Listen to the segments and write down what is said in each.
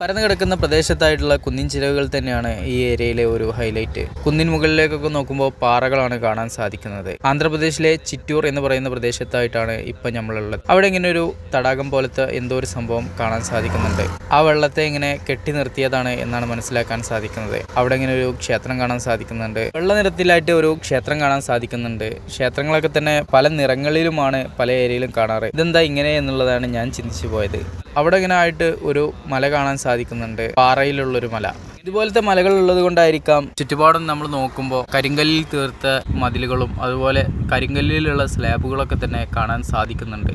പരന്നു കിടക്കുന്ന പ്രദേശത്തായിട്ടുള്ള കുന്നിൻ ചിലവുകൾ തന്നെയാണ് ഈ ഏരിയയിലെ ഒരു ഹൈലൈറ്റ്. കുന്നിൻ മുകളിലേക്കൊക്കെ നോക്കുമ്പോൾ പാറകളാണ് കാണാൻ സാധിക്കുന്നത്. ആന്ധ്രാപ്രദേശിലെ ചിറ്റൂർ എന്ന് പറയുന്ന പ്രദേശത്തായിട്ടാണ് ഇപ്പം നമ്മളുള്ളത്. അവിടെ ഇങ്ങനെ ഒരു തടാകം പോലത്തെ എന്തോ ഒരു സംഭവം കാണാൻ സാധിക്കുന്നുണ്ട്. ആ വെള്ളത്തെ ഇങ്ങനെ കെട്ടി നിർത്തിയതാണ് എന്നാണ് മനസ്സിലാക്കാൻ സാധിക്കുന്നത്. അവിടെ ഇങ്ങനെ ഒരു ക്ഷേത്രം കാണാൻ സാധിക്കുന്നുണ്ട്. വെള്ള നിറത്തിലായിട്ട് ഒരു ക്ഷേത്രം കാണാൻ സാധിക്കുന്നുണ്ട്. ക്ഷേത്രങ്ങളൊക്കെ തന്നെ പല നിറങ്ങളിലുമാണ് പല ഏരിയയിലും കാണാറ്. ഇതെന്താ ഇങ്ങനെ എന്നുള്ളതാണ് ഞാൻ ചിന്തിച്ചു പോയത്. അവിടെ ഇങ്ങനെ ആയിട്ട് ഒരു മല കാണാൻ സാധിക്കുന്നുണ്ട്. പാറയിലുള്ളൊരു മല. ഇതുപോലത്തെ മലകൾ ഉള്ളത് കൊണ്ടായിരിക്കാം ചുറ്റുപാടും നമ്മൾ നോക്കുമ്പോൾ കരിങ്കല്ലിൽ തീർത്ത മതിലുകളും അതുപോലെ കരിങ്കല്ലിലുള്ള സ്ലാബുകളൊക്കെ തന്നെ കാണാൻ സാധിക്കുന്നുണ്ട്.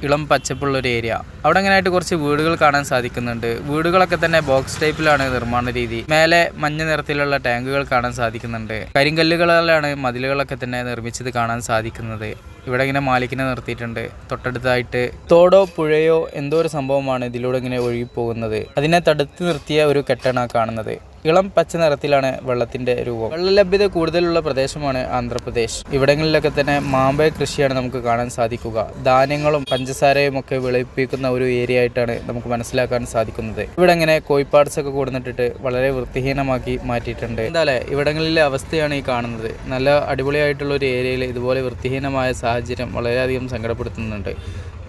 ഇളം പച്ചപ്പുള്ള ഒരു ഏരിയ. അവിടെ അങ്ങനെയായിട്ട് കുറച്ച് വീടുകൾ കാണാൻ സാധിക്കുന്നുണ്ട്. വീടുകളൊക്കെ തന്നെ ബോക്സ് ടൈപ്പിലാണ് നിർമ്മാണ രീതി. മേലെ മഞ്ഞ നിറത്തിലുള്ള ടാങ്കുകൾ കാണാൻ സാധിക്കുന്നുണ്ട്. കരിങ്കല്ലുകളിലാണ് മതിലുകളൊക്കെ തന്നെ നിർമ്മിച്ചത് കാണാൻ സാധിക്കുന്നത്. ഇവിടെ ഇങ്ങനെ മാലിക്കിനെ നിർത്തിയിട്ടുണ്ട്. തൊട്ടടുത്തായിട്ട് തോടോ പുഴയോ എന്തോ ഒരു സംഭവമാണ് ഇതിലൂടെ ഇങ്ങനെ ഒഴുകിപ്പോകുന്നത്. അതിനെ തടുത്ത് നിർത്തിയ ഒരു കെട്ടാണ് കാണുന്നത്. ഇളം പച്ച നിറത്തിലാണ് വെള്ളത്തിന്റെ രൂപം. വെള്ളലഭ്യത കൂടുതലുള്ള പ്രദേശമാണ് ആന്ധ്രാപ്രദേശ്. ഇവിടങ്ങളിലൊക്കെ തന്നെ മാമ്പഴ കൃഷിയാണ് നമുക്ക് കാണാൻ സാധിക്കുക. ധാന്യങ്ങളും പഞ്ചസാരയും ഒക്കെ വിളയിപ്പിക്കുന്ന ഒരു ഏരിയ ആയിട്ടാണ് നമുക്ക് മനസ്സിലാക്കാൻ സാധിക്കുന്നത്. ഇവിടെ ഇങ്ങനെ കോഴിപ്പാട്സ് ഒക്കെ കൊടുത്തിട്ടിട്ട് വളരെ വൃത്തിഹീനമാക്കി മാറ്റിയിട്ടുണ്ട്. എന്തായാലും ഇവിടങ്ങളിലെ അവസ്ഥയാണ് ഈ കാണുന്നത്. നല്ല അടിപൊളിയായിട്ടുള്ള ഒരു ഏരിയയിൽ ഇതുപോലെ വൃത്തിഹീനമായ സാഹചര്യം വളരെയധികം സങ്കടപ്പെടുത്തുന്നുണ്ട്.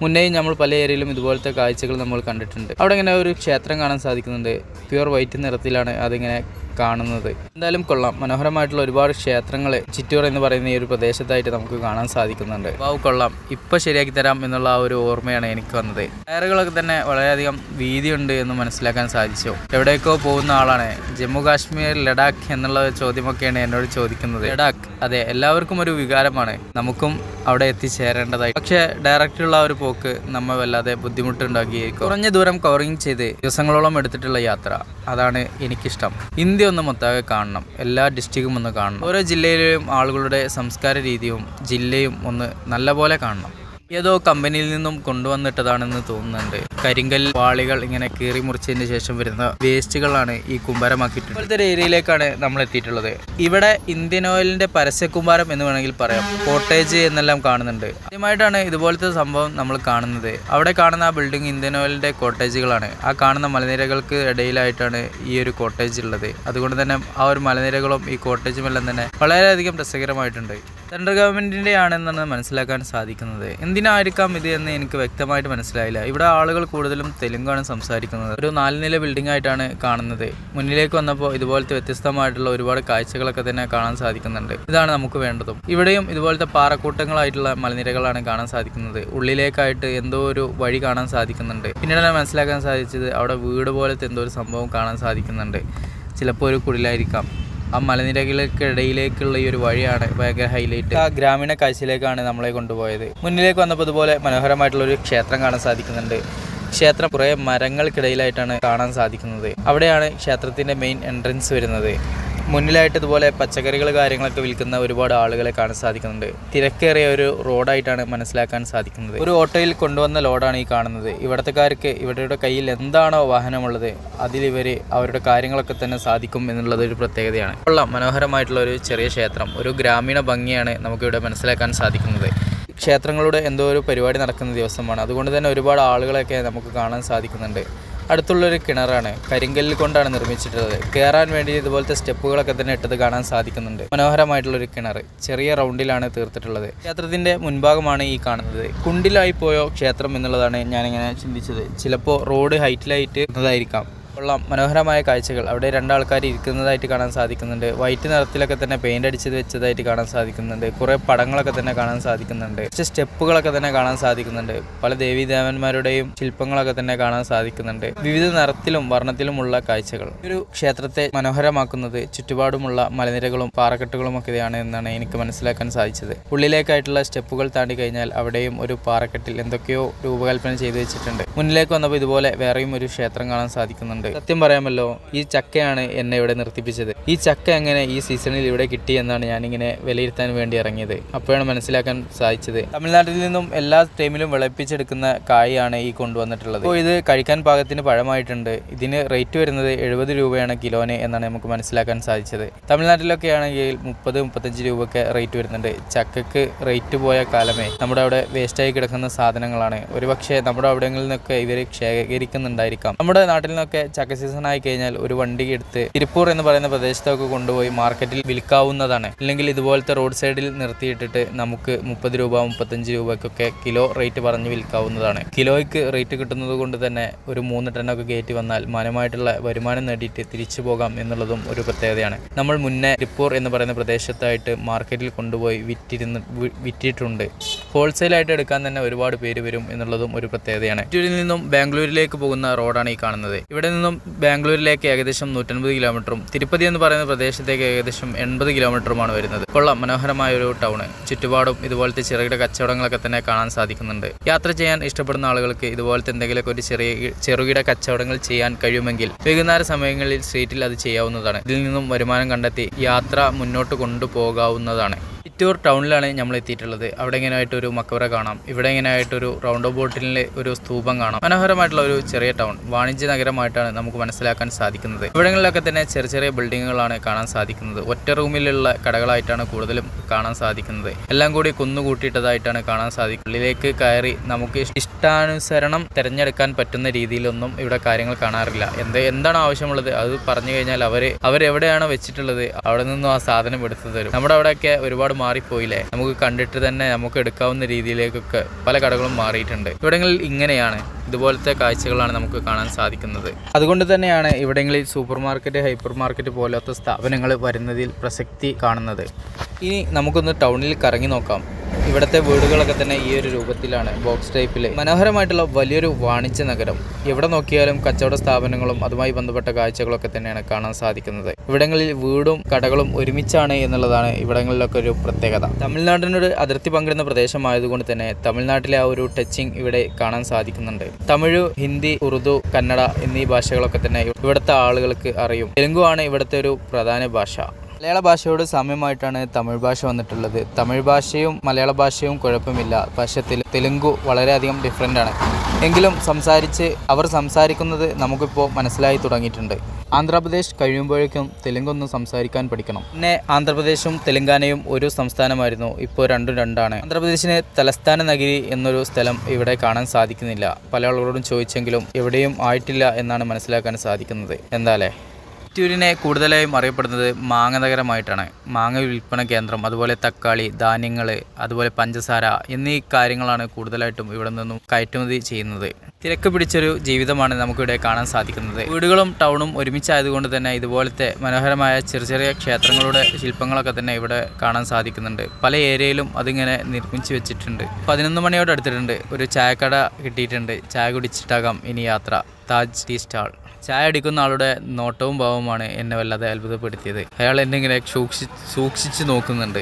മുന്നേയും നമ്മൾ പല ഏരിയയിലും ഇതുപോലത്തെ കാഴ്ചകൾ നമ്മൾ കണ്ടിട്ടുണ്ട്. അവിടെ ഇങ്ങനെ ഒരു ക്ഷേത്രം കാണാൻ സാധിക്കുന്നുണ്ട്. പ്യുവർ വൈറ്റ് നിറത്തിലാണ് അതിങ്ങനെ കാണുന്നത്. എന്തായാലും കൊള്ളാം. മനോഹരമായിട്ടുള്ള ഒരുപാട് ക്ഷേത്രങ്ങൾ ചിറ്റൂർ എന്ന് പറയുന്ന ഈ ഒരു പ്രദേശത്തായിട്ട് നമുക്ക് കാണാൻ സാധിക്കുന്നുണ്ട്. കൊള്ളാം. ഇപ്പം ശരിയാക്കി തരാം എന്നുള്ള ആ ഒരു ഓർമ്മയാണ് എനിക്ക് വന്നത്. ടയറുകളൊക്കെ തന്നെ വളരെയധികം വീതിയുണ്ട് എന്ന് മനസ്സിലാക്കാൻ സാധിച്ചു. എവിടേക്കോ പോകുന്ന ആളാണ്. ജമ്മു കാശ്മീർ ലഡാക്ക് എന്നുള്ള ചോദ്യമൊക്കെയാണ് എന്നോട് ചോദിക്കുന്നത്. ലഡാക്ക്, അതെ, എല്ലാവർക്കും ഒരു വികാരമാണ്. നമുക്കും അവിടെ എത്തിച്ചേരേണ്ടതായി. പക്ഷേ ഡയറക്റ്റുള്ള ഒരു പോക്ക് നമ്മെ വല്ലാതെ ബുദ്ധിമുട്ടുണ്ടാക്കിയിരിക്കും. കുറഞ്ഞ ദൂരം കവറിങ് ചെയ്ത് ദിവസങ്ങളോളം എടുത്തിട്ടുള്ള യാത്ര, അതാണ് എനിക്കിഷ്ടം. ഇന്ത്യ ഒന്ന് മൊത്തമാകെ കാണണം. എല്ലാ ഡിസ്ട്രിക്റ്റും ഒന്ന് കാണണം. ഓരോ ജില്ലയിലെയും ആളുകളുടെ സംസ്കാര രീതിയും ജില്ലയും ഒന്ന് നല്ലപോലെ കാണണം. ഏതോ കമ്പനിയിൽ നിന്നും കൊണ്ടുവന്നിട്ടതാണെന്ന് തോന്നുന്നുണ്ട്. കരിങ്കൽ പാളികൾ ഇങ്ങനെ കീറി മുറിച്ചതിന് ശേഷം വരുന്ന വേസ്റ്റുകളാണ് ഈ കുമ്പാരമാക്കിയിട്ടുള്ളത്. ഇപ്പോഴത്തെ ഒരു ഏരിയയിലേക്കാണ് നമ്മൾ എത്തിയിട്ടുള്ളത്. ഇവിടെ ഇന്ത്യൻ ഓയിലിന്റെ പരസ്യകുമ്പാരം എന്ന് വേണമെങ്കിൽ പറയാം. കോട്ടേജ് എന്നെല്ലാം കാണുന്നുണ്ട്. ആദ്യമായിട്ടാണ് ഇതുപോലത്തെ സംഭവം നമ്മൾ കാണുന്നത്. അവിടെ കാണുന്ന ആ ബിൽഡിംഗ് ഇന്ത്യൻ ഓയിലിന്റെ കോട്ടേജുകളാണ്. ആ കാണുന്ന മലനിരകൾക്ക് ഇടയിലായിട്ടാണ് ഈ ഒരു കോട്ടേജ് ഉള്ളത്. അതുകൊണ്ട് തന്നെ ആ ഒരു മലനിരകളും ഈ കോട്ടേജും എല്ലാം തന്നെ വളരെയധികം രസകരമായിട്ടുണ്ട്. സെൻട്രൽ ഗവൺമെന്റിന്റെ ആണെന്നാണ് മനസ്സിലാക്കാൻ സാധിക്കുന്നത്. എന്തിനായിരിക്കാം ഇത് എന്ന് എനിക്ക് വ്യക്തമായിട്ട് മനസ്സിലായില്ല. ഇവിടെ ആളുകൾ കൂടുതലും തെലുങ്കാണ് സംസാരിക്കുന്നത്. ഒരു 4 നില ബിൽഡിംഗ് ആയിട്ടാണ് കാണുന്നത്. മുന്നിലേക്ക് വന്നപ്പോൾ ഇതുപോലത്തെ വ്യത്യസ്തമായിട്ടുള്ള ഒരുപാട് കാഴ്ചകളൊക്കെ തന്നെ കാണാൻ സാധിക്കുന്നുണ്ട്. ഇതാണ് നമുക്ക് വേണ്ടതും. ഇവിടെയും ഇതുപോലത്തെ പാറക്കൂട്ടങ്ങളായിട്ടുള്ള മലനിരകളാണ് കാണാൻ സാധിക്കുന്നത്. ഉള്ളിലേക്കായിട്ട് എന്തോ ഒരു വഴി കാണാൻ സാധിക്കുന്നുണ്ട്. പിന്നീടാണ് മനസ്സിലാക്കാൻ സാധിച്ചത് അവിടെ വീട് പോലത്തെ എന്തോ ഒരു സംഭവം കാണാൻ സാധിക്കുന്നുണ്ട്. ചിലപ്പോൾ ഒരു കുടിലായിരിക്കാം. ആ മലനിരകൾക്കിടയിലേക്കുള്ള ഈ ഒരു വഴിയാണ് ഭയങ്കര ഹൈലൈറ്റ്. ആ ഗ്രാമീണ കാഴ്ചയിലേക്കാണ് നമ്മളെ കൊണ്ടുപോയത്. മുന്നിലേക്ക് വന്നപ്പോൾ ഇതുപോലെ മനോഹരമായിട്ടുള്ള ഒരു ക്ഷേത്രം കാണാൻ സാധിക്കുന്നുണ്ട്. ക്ഷേത്രം കുറേ മരങ്ങൾക്കിടയിലായിട്ടാണ് കാണാൻ സാധിക്കുന്നത്. അവിടെയാണ് ക്ഷേത്രത്തിന്റെ മെയിൻ എൻട്രൻസ് വരുന്നത്. മുന്നിലായിട്ട് ഇതുപോലെ പച്ചക്കറികൾ കാര്യങ്ങളൊക്കെ വിൽക്കുന്ന ഒരുപാട് ആളുകളെ കാണാൻ സാധിക്കുന്നുണ്ട്. തിരക്കേറിയ ഒരു റോഡായിട്ടാണ് മനസ്സിലാക്കാൻ സാധിക്കുന്നത്. ഒരു ഓട്ടോയിൽ കൊണ്ടുവന്ന ലോഡാണ് ഈ കാണുന്നത്. ഇവിടത്തെക്കാർക്ക് ഇവരുടെ കയ്യിൽ എന്താണോ വാഹനമുള്ളത് അതിലിവർ അവരുടെ കാര്യങ്ങളൊക്കെ തന്നെ സാധിക്കും എന്നുള്ളത് ഒരു പ്രത്യേകതയാണ്. കൊള്ളാം. മനോഹരമായിട്ടുള്ള ഒരു ചെറിയ ക്ഷേത്രം. ഒരു ഗ്രാമീണ ഭംഗിയാണ് നമുക്കിവിടെ മനസ്സിലാക്കാൻ സാധിക്കുന്നത്. ക്ഷേത്രങ്ങളുടെ എന്തോ ഒരു പരിപാടി നടക്കുന്ന ദിവസമാണ്. അതുകൊണ്ട് തന്നെ ഒരുപാട് ആളുകളൊക്കെ നമുക്ക് കാണാൻ സാധിക്കുന്നുണ്ട്. അടുത്തുള്ളൊരു കിണറാണ്. കരിങ്കല്ലിൽ കൊണ്ടാണ് നിർമ്മിച്ചിട്ടുള്ളത്. കയറാൻ വേണ്ടി ഇതുപോലത്തെ സ്റ്റെപ്പുകളൊക്കെ തന്നെ ഇട്ടത് കാണാൻ സാധിക്കുന്നുണ്ട്. മനോഹരമായിട്ടുള്ളൊരു കിണർ ചെറിയ റൗണ്ടിലാണ് തീർത്തിട്ടുള്ളത്. ക്ഷേത്രത്തിന്റെ മുൻഭാഗമാണ് ഈ കാണുന്നത്. കുണ്ടിലായി പോയോ ക്ഷേത്രം എന്നുള്ളതാണ് ഞാനിങ്ങനെ ചിന്തിച്ചത്. ചിലപ്പോൾ റോഡ് ഹൈറ്റിലായിട്ട് ഇരുന്നതായിരിക്കാം. കൊള്ളാം. മനോഹരമായ കാഴ്ചകൾ. അവിടെ 2 ആൾക്കാർ ഇരിക്കുന്നതായിട്ട് കാണാൻ സാധിക്കുന്നുണ്ട്. വൈറ്റ് നിറത്തിലൊക്കെ തന്നെ പെയിന്റ് അടിച്ചത് വെച്ചതായിട്ട് കാണാൻ സാധിക്കുന്നുണ്ട്. കുറേ പടങ്ങളൊക്കെ തന്നെ കാണാൻ സാധിക്കുന്നുണ്ട്. സ്റ്റെപ്പുകളൊക്കെ തന്നെ കാണാൻ സാധിക്കുന്നുണ്ട്. പല ദേവീദേവന്മാരുടെയും ശില്പങ്ങളൊക്കെ തന്നെ കാണാൻ സാധിക്കുന്നുണ്ട്. വിവിധ നിറത്തിലും വർണ്ണത്തിലുമുള്ള കാഴ്ചകൾ. ഒരു ക്ഷേത്രത്തെ മനോഹരമാക്കുന്നത് ചുറ്റുപാടുമുള്ള മലനിരകളും പാറക്കെട്ടുകളും ഒക്കെയാണ് എന്നാണ് എനിക്ക് മനസ്സിലാക്കാൻ സാധിച്ചത്. ഉള്ളിലേക്കായിട്ടുള്ള സ്റ്റെപ്പുകൾ താണ്ടി കഴിഞ്ഞാൽ അവിടെയും ഒരു പാറക്കെട്ടിൽ എന്തൊക്കെയോ രൂപകൽപ്പന ചെയ്തു വെച്ചിട്ടുണ്ട്. മുന്നിലേക്ക് വന്നപ്പോൾ ഇതുപോലെ വേറെയും ഒരു ക്ഷേത്രം കാണാൻ സാധിക്കുന്നുണ്ട്. സത്യം പറയാമല്ലോ, ഈ ചക്കയാണ് എന്നെ ഇവിടെ നിർത്തിപ്പിച്ചത്. ഈ ചക്ക എങ്ങനെ ഈ സീസണിൽ ഇവിടെ കിട്ടി എന്നാണ് ഞാനിങ്ങനെ വിലയിരുത്താൻ വേണ്ടി ഇറങ്ങിയത്. അപ്പോഴാണ് മനസ്സിലാക്കാൻ സാധിച്ചത് തമിഴ്നാട്ടിൽ നിന്നും എല്ലാ ടൈമിലും വിളയിപ്പിച്ചെടുക്കുന്ന കായാണ് ഈ കൊണ്ടുവന്നിട്ടുള്ളത്. അപ്പോൾ ഇത് കഴിക്കാൻ പാകത്തിന് പഴമായിട്ടുണ്ട്. ഇതിന് റേറ്റ് വരുന്നത് 70 രൂപയാണ് കിലോന് എന്നാണ് നമുക്ക് മനസ്സിലാക്കാൻ സാധിച്ചത്. തമിഴ്നാട്ടിലൊക്കെ ആണെങ്കിൽ 30-35 രൂപയൊക്കെ റേറ്റ് വരുന്നുണ്ട്. ചക്കക്ക് റേറ്റ് പോയ കാലമേ നമ്മുടെ അവിടെ വേസ്റ്റായി കിടക്കുന്ന സാധനങ്ങളാണ്. ഒരുപക്ഷെ നമ്മുടെ അവിടങ്ങളിൽ നിന്നൊക്കെ ഇവർ ശേഖരിക്കുന്നുണ്ടായിരിക്കാം. നമ്മുടെ നാട്ടിൽ നിന്നൊക്കെ ചക്ക സീസൺ ആയി കഴിഞ്ഞാൽ ഒരു വണ്ടി എടുത്ത് തിരുപ്പൂർ എന്ന് പറയുന്ന പ്രദേശത്തൊക്കെ കൊണ്ടുപോയി മാർക്കറ്റിൽ വിൽക്കാവുന്നതാണ്. അല്ലെങ്കിൽ ഇതുപോലത്തെ റോഡ് സൈഡിൽ നിർത്തിയിട്ടിട്ട് നമുക്ക് 30 രൂപ 35 രൂപയ്ക്കൊക്കെ കിലോ റേറ്റ് പറഞ്ഞ് വിൽക്കാവുന്നതാണ്. കിലോയ്ക്ക് റേറ്റ് കിട്ടുന്നത് കൊണ്ട് തന്നെ ഒരു 3 ടണ്ണൊക്കെ കയറ്റി വന്നാൽ മാന്യമായിട്ടുള്ള വരുമാനം നേടിയിട്ട് തിരിച്ചു പോകാം എന്നുള്ളതും ഒരു പ്രത്യേകതയാണ്. നമ്മൾ മുന്നേ തിരുപ്പൂർ എന്ന് പറയുന്ന പ്രദേശത്തായിട്ട് മാർക്കറ്റിൽ കൊണ്ടുപോയി വിറ്റിട്ടുണ്ട്. ഹോൾസെയിലായിട്ട് എടുക്കാൻ തന്നെ ഒരുപാട് പേര് വരും എന്നുള്ളതും ഒരു പ്രത്യേകതയാണ്. ചിറ്റൂരിൽ നിന്നും ബാംഗ്ലൂരിലേക്ക് പോകുന്ന റോഡാണ് ഈ കാണുന്നത്. ഇവിടെ നിന്നും ബാംഗ്ലൂരിലേക്ക് ഏകദേശം 150 കിലോമീറ്ററും തിരുപ്പതി എന്ന് പറയുന്ന പ്രദേശത്തേക്ക് ഏകദേശം 80 കിലോമീറ്ററുമാണ് വരുന്നത്. കൊള്ളാം, മനോഹരമായ ഒരു ടൗണ്. ചുറ്റുപാടും ഇതുപോലത്തെ ചെറുകിട കച്ചവടങ്ങളൊക്കെ തന്നെ കാണാൻ സാധിക്കുന്നുണ്ട്. യാത്ര ചെയ്യാൻ ഇഷ്ടപ്പെടുന്ന ആളുകൾക്ക് ഇതുപോലത്തെ എന്തെങ്കിലുമൊക്കെ ഒരു ചെറുകിട കച്ചവടങ്ങൾ ചെയ്യാൻ കഴിയുമെങ്കിൽ വൈകുന്നേര സമയങ്ങളിൽ സ്ട്രീറ്റിൽ അത് ചെയ്യാവുന്നതാണ്. ഇതിൽ നിന്നും വരുമാനം കണ്ടെത്തി യാത്ര മുന്നോട്ട് കൊണ്ടുപോകാവുന്നതാണ്. ചിറ്റൂർ ടൗണിലാണ് നമ്മൾ എത്തിയിട്ടുള്ളത്. അവിടെ ഇങ്ങനെയായിട്ടൊരു മക്കബറ കാണാം. ഇവിടെ ഇങ്ങനെയായിട്ടൊരു റൗണ്ട് ബോട്ടിലെ ഒരു സ്തൂപം കാണാം. മനോഹരമായിട്ടുള്ള ഒരു ചെറിയ ടൗൺ, വാണിജ്യ നഗരമായിട്ടാണ് നമുക്ക് മനസ്സിലാക്കാൻ സാധിക്കുന്നത്. ഇവിടങ്ങളിലൊക്കെ തന്നെ ചെറിയ ബിൽഡിങ്ങുകളാണ് കാണാൻ സാധിക്കുന്നത്. ഒറ്റ റൂമിലുള്ള കടകളായിട്ടാണ് കൂടുതലും കാണാൻ സാധിക്കുന്നത്. എല്ലാം കൂടി കുന്നുകൂട്ടിയിട്ടതായിട്ടാണ് കാണാൻ സാധിക്കുന്നത്. ഉള്ളിലേക്ക് കയറി നമുക്ക് ഇഷ്ടാനുസരണം തിരഞ്ഞെടുക്കാൻ പറ്റുന്ന രീതിയിലൊന്നും ഇവിടെ കാര്യങ്ങൾ കാണാറില്ല. എന്താണ് ആവശ്യമുള്ളത് അത് പറഞ്ഞു കഴിഞ്ഞാൽ അവരെവിടെയാണോ വെച്ചിട്ടുള്ളത് അവിടെ നിന്നും ആ സാധനം എടുത്തു തരും. നമ്മുടെ അവിടെയൊക്കെ ഒരുപാട് മാറിപ്പോയില്ലേ. നമുക്ക് കണ്ടിട്ട് തന്നെ നമുക്ക് എടുക്കാവുന്ന രീതിയിലേക്കൊക്കെ പല കടകളും മാറിയിട്ടുണ്ട്. ഇവിടങ്ങളിൽ ഇങ്ങനെയാണ്, ഇതുപോലത്തെ കാഴ്ചകളാണ് നമുക്ക് കാണാൻ സാധിക്കുന്നത്. അതുകൊണ്ട് തന്നെയാണ് ഇവിടങ്ങളിൽ സൂപ്പർ മാർക്കറ്റ്, ഹൈപ്പർ മാർക്കറ്റ് പോലത്തെ സ്ഥാപനങ്ങൾ വരുന്നതിൽ പ്രസക്തി കാണുന്നത്. ഇനി നമുക്കൊന്ന് ടൗണിൽ കറങ്ങി നോക്കാം. ഇവിടുത്തെ വീടുകളൊക്കെ തന്നെ ഈ ഒരു രൂപത്തിലാണ്, ബോക്സ് ടൈപ്പിൽ. മനോഹരമായിട്ടുള്ള വലിയൊരു വാണിജ്യ നഗരം. എവിടെ നോക്കിയാലും കച്ചവട സ്ഥാപനങ്ങളും അതുമായി ബന്ധപ്പെട്ട കാഴ്ചകളൊക്കെ തന്നെയാണ് കാണാൻ സാധിക്കുന്നത്. ഇവിടങ്ങളിൽ വീടും കടകളും ഒരുമിച്ചാണ് എന്നുള്ളതാണ് ഇവിടങ്ങളിലൊക്കെ ഒരു പ്രത്യേകത. തമിഴ്നാടിനോട് അതിർത്തി പങ്കിടുന്ന പ്രദേശമായതുകൊണ്ട് തന്നെ തമിഴ്നാട്ടിലെ ആ ഒരു ടച്ചിങ് ഇവിടെ കാണാൻ സാധിക്കുന്നുണ്ട്. തമിഴ്, ഹിന്ദി, ഉറുദു, കന്നഡ എന്നീ ഭാഷകളൊക്കെ തന്നെ ഇവിടുത്തെ ആളുകൾക്ക് അറിയും. തെലുങ്കു ആണ് ഇവിടുത്തെ ഒരു പ്രധാന ഭാഷ. മലയാള ഭാഷയോട് സാമ്യമായിട്ടാണ് തമിഴ് ഭാഷ വന്നിട്ടുള്ളത്. തമിഴ് ഭാഷയും മലയാള ഭാഷയും കുഴപ്പമില്ല, പക്ഷേ തെലുങ്കു വളരെയധികം ഡിഫറെൻ്റ് ആണ്. എങ്കിലും അവർ സംസാരിക്കുന്നത് നമുക്കിപ്പോൾ മനസ്സിലായി തുടങ്ങിയിട്ടുണ്ട്. ആന്ധ്രാപ്രദേശ് കഴിയുമ്പോഴേക്കും തെലുങ്കൊന്ന് സംസാരിക്കാൻ പഠിക്കണം. പിന്നെ ആന്ധ്രാപ്രദേശും തെലങ്കാനയും ഒരു സംസ്ഥാനമായിരുന്നു, ഇപ്പോൾ രണ്ടും രണ്ടാണ്. ആന്ധ്രാപ്രദേശിന് തലസ്ഥാന നഗരി എന്നൊരു സ്ഥലം ഇവിടെ കാണാൻ സാധിക്കുന്നില്ല. പല ആളുകളോടും ചോദിച്ചെങ്കിലും എവിടെയും ആയിട്ടില്ല എന്നാണ് മനസ്സിലാക്കാൻ സാധിക്കുന്നത്. എന്താല്ലേ, ചിറ്റൂരിനെ കൂടുതലായും അറിയപ്പെടുന്നത് മാങ്ങ നഗരമായിട്ടാണ്. മാങ്ങ വിൽപ്പന കേന്ദ്രം, അതുപോലെ തക്കാളി, ധാന്യങ്ങൾ, അതുപോലെ പഞ്ചസാര എന്നീ കാര്യങ്ങളാണ് കൂടുതലായിട്ടും ഇവിടെ നിന്നും കയറ്റുമതി ചെയ്യുന്നത്. തിരക്ക് പിടിച്ചൊരു ജീവിതമാണ് നമുക്കിവിടെ കാണാൻ സാധിക്കുന്നത്. വീടുകളും ടൗണും ഒരുമിച്ചായതുകൊണ്ട് തന്നെ ഇതുപോലത്തെ മനോഹരമായ ചെറിയ ക്ഷേത്രങ്ങളുടെ ശില്പങ്ങളൊക്കെ തന്നെ ഇവിടെ കാണാൻ സാധിക്കുന്നുണ്ട്. പല ഏരിയയിലും അതിങ്ങനെ നിർമ്മിച്ച് വെച്ചിട്ടുണ്ട്. 11 മണിയോട് അടുത്തിട്ടുണ്ട്. ഒരു ചായക്കട കിട്ടിയിട്ടുണ്ട്. ചായ കുടിച്ചിട്ടാകാം ഇനി യാത്ര. Taj tea stall. ചായ അടിക്കുന്ന ആളുടെ നോട്ടവും ഭാവവുമാണ് എന്നെ വല്ലാതെ അത്ഭുതപ്പെടുത്തിയത്. അയാൾ എന്നെ ഇങ്ങനെ സൂക്ഷിച്ച് നോക്കുന്നുണ്ട്.